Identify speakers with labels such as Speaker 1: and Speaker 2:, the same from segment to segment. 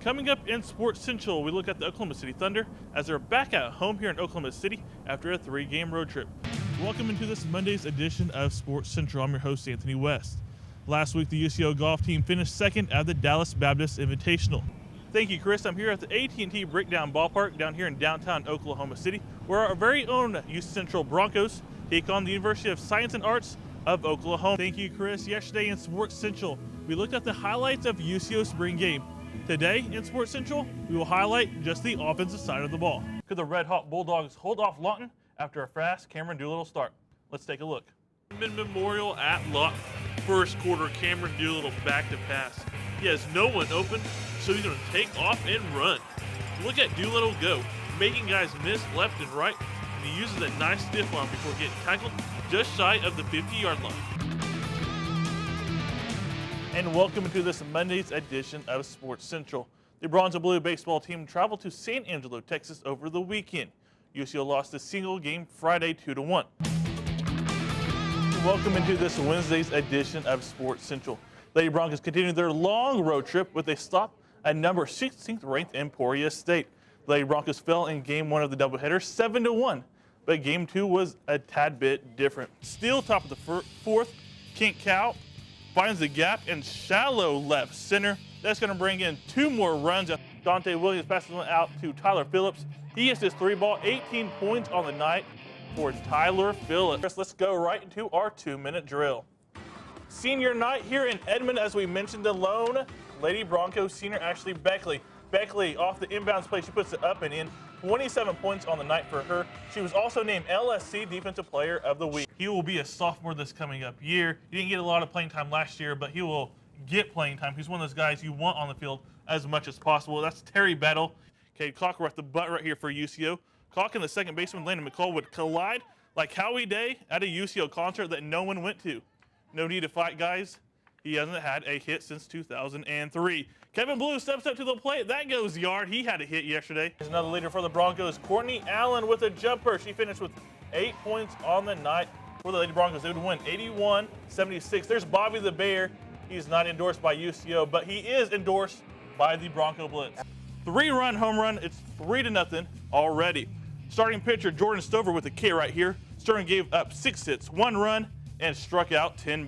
Speaker 1: Coming up in Sports Central, we look at the Oklahoma City Thunder as they're back at home here in Oklahoma City after a 3-game road trip. Welcome into this Monday's edition of Sports Central. I'm your host, Anthony West. Last week, the UCO golf team finished second at the Dallas Baptist Invitational. Thank you, Chris. I'm here at the AT&T Breakdown Ballpark down here in downtown Oklahoma City, where our very own UC Central Broncos take on the University of Science and Arts of Oklahoma. Thank you, Chris. Yesterday in Sports Central, we looked at the highlights of UCO spring game. Today in Sports Central, we will highlight just the offensive side of the ball. Could the Red Hawk Bulldogs hold off Lawton after a fast Cameron Doolittle start? Let's take a look. Memorial at Lawton. First quarter, Cameron Doolittle back to pass. He has no one open, so he's going to take off and run. Look at Doolittle go, making guys miss left and right, and he uses a nice stiff arm before getting tackled just shy of the 50-yard line. And welcome to this Monday's edition of Sports Central. The Bronze and Blue baseball team traveled to San Angelo, Texas over the weekend. UCO lost a single game Friday 2-1. Welcome into this Wednesday's edition of Sports Central. Lady Broncos continued their long road trip with a stop at number 16th ranked Emporia State. Lady Broncos fell in game 1 of the doubleheader 7-1, but game 2 was a tad bit different. Still top of the fourth, Kent Cow finds the gap in shallow left center. That's going to bring in 2 more runs. Dante Williams passes one out to Tyler Phillips. He hits his 3-ball, 18 points on the night for Tyler Phillips. Let's go right into our 2-minute drill. Senior night here in Edmond, as we mentioned, the lone Lady Broncos senior Ashley Beckley. Beckley off the inbounds play, she puts it up and in. 27 points on the night for her. She was also named LSC Defensive Player of the Week. He will be a sophomore this coming up year. He didn't get a lot of playing time last year, but he will get playing time. He's one of those guys you want on the field as much as possible. That's Terry Battle. Okay, Clock at the butt right here for UCO. Clock and the second baseman, Landon McCall, would collide like Howie Day at a UCO concert that no one went to. No need to fight, guys. He hasn't had a hit since 2003. Kevin Blue steps up to the plate. That goes yard. He had a hit yesterday. There's another leader for the Broncos, Courtney Allen with a jumper. She finished with 8 points on the night for the Lady Broncos. They would win 81-76. There's Bobby the Bear. He's not endorsed by UCO, but he is endorsed by the Bronco Blitz. 3-run home run. It's 3-0 already. Starting pitcher Jordan Stover with a K right here. Stern gave up 6 hits, 1 run, and struck out 10.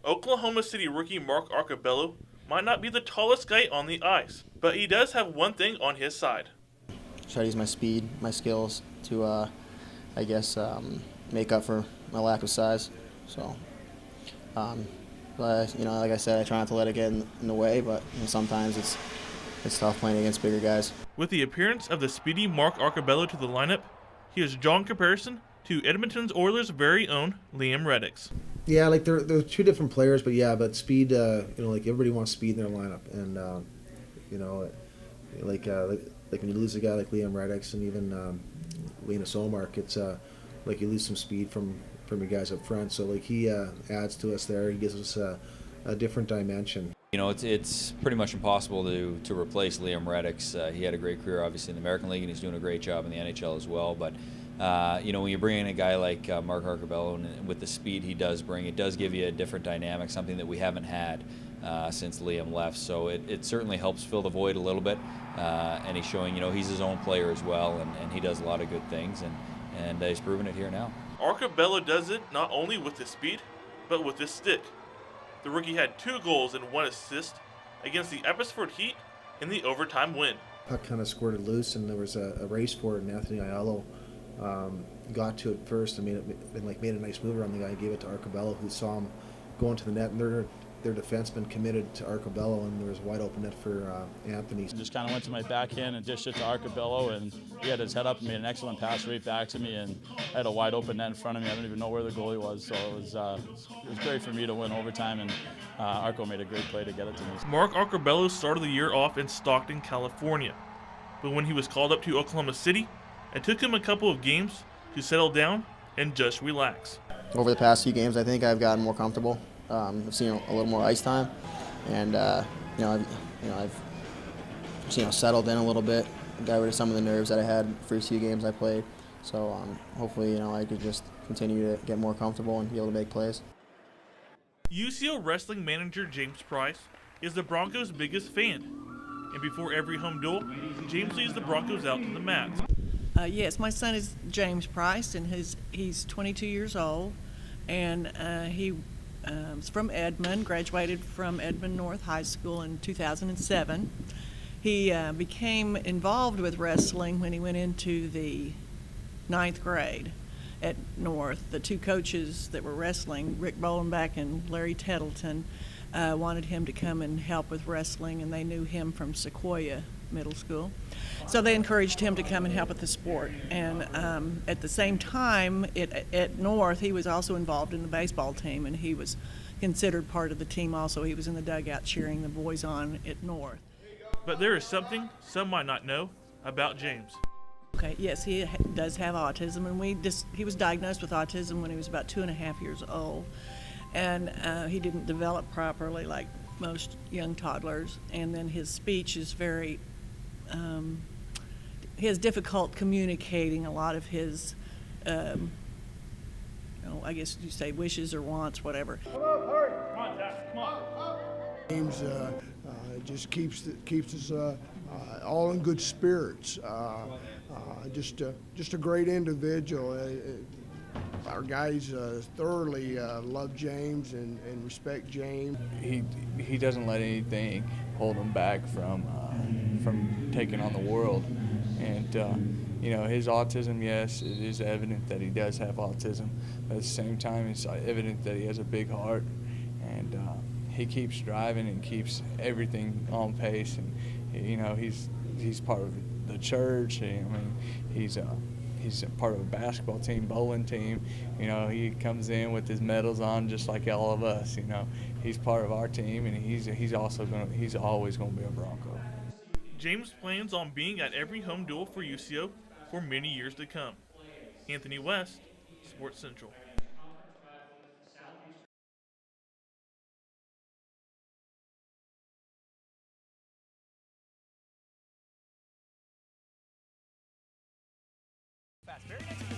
Speaker 1: Oklahoma City rookie Mark Arcobello might not be the tallest guy on the ice, but he does have one thing on his side.
Speaker 2: Try to use my speed, my skills to, make up for my lack of size. So, but like I said, I try not to let it get in the way, but sometimes it's tough playing against bigger guys.
Speaker 1: With the appearance of the speedy Mark Arcobello to the lineup, he is drawn comparison to Edmonton's Oilers' very own Liam Reddix.
Speaker 3: Yeah, like they're 2 different players, but speed. Like everybody wants speed in their lineup, and like when you lose a guy like Liam Reddix and even Linus Olmark, it's like you lose some speed from your guys up front. So like he adds to us there. He gives us a different dimension.
Speaker 4: You know, it's pretty much impossible to replace Liam Reddix. He had a great career, obviously, in the American League, and he's doing a great job in the NHL as well. But when you bring in a guy like Mark Arcobello, and with the speed he does bring, it does give you a different dynamic, something that we haven't had since Liam left. So it certainly helps fill the void a little bit, and he's showing, he's his own player as well, and he does a lot of good things, and he's proven it here now.
Speaker 1: Arcobello does it not only with his speed, but with his stick. The rookie had 2 goals and 1 assist against the Eppisford Heat in the overtime win.
Speaker 3: Puck kind of squirted loose, and there was a race for it, and Anthony Aiello got to it first and made a nice move around the guy. Gave it to Arcobello, who saw him going to the net, and their defenseman committed to Arcobello, and there was a wide open net for Anthony.
Speaker 5: Just kind of went to my backhand and dished it to Arcobello, and he had his head up and made an excellent pass right back to me, and I had a wide open net in front of me. I don't even know where the goalie was, so it was great for me to win overtime, and Arco made a great play to get it to me.
Speaker 1: Mark Arcobello started the year off in Stockton, California, but when he was called up to Oklahoma City, it took him a couple of games to settle down and just relax.
Speaker 2: Over the past few games, I think I've gotten more comfortable. I've seen a little more ice time, and I've settled in a little bit, got rid of some of the nerves that I had for a few games I played. So hopefully I could just continue to get more comfortable and be able to make plays.
Speaker 1: UCO wrestling manager James Price is the Broncos' biggest fan. And before every home duel, James leads the Broncos out to the mat.
Speaker 6: Yes, my son is James Price, and he's 22 years old, and he is from Edmond, graduated from Edmond North High School in 2007. He became involved with wrestling when he went into the 9th grade at North. The two coaches that were wrestling, Rick Bolenbach and Larry Tettleton, wanted him to come and help with wrestling, and they knew him from Sequoia Middle School. So they encouraged him to come and help with the sport. And at the same time, at North, he was also involved in the baseball team, and he was considered part of the team also. He was in the dugout cheering the boys on at North.
Speaker 1: But there is something some might not know about James.
Speaker 6: Okay, yes, he does have autism, and he was diagnosed with autism when he was about 2.5 years old. And he didn't develop properly like most young toddlers. And then his speech is very, he has difficult communicating a lot of his, I guess you say wishes or wants, whatever.
Speaker 7: James just keeps us all in good spirits. Just a great individual. Our guys thoroughly love James and respect James.
Speaker 8: He doesn't let anything hold him back from taking on the world. And his autism, yes, it is evident that he does have autism. But at the same time, it's evident that he has a big heart, and he keeps driving and keeps everything on pace. And he's part of the church. He's a part of a basketball team, bowling team. He comes in with his medals on just like all of us. He's part of our team, and he's always going to be a Bronco.
Speaker 1: James plans on being at every home duel for UCO for many years to come. Anthony West, Sports Central.
Speaker 9: Very next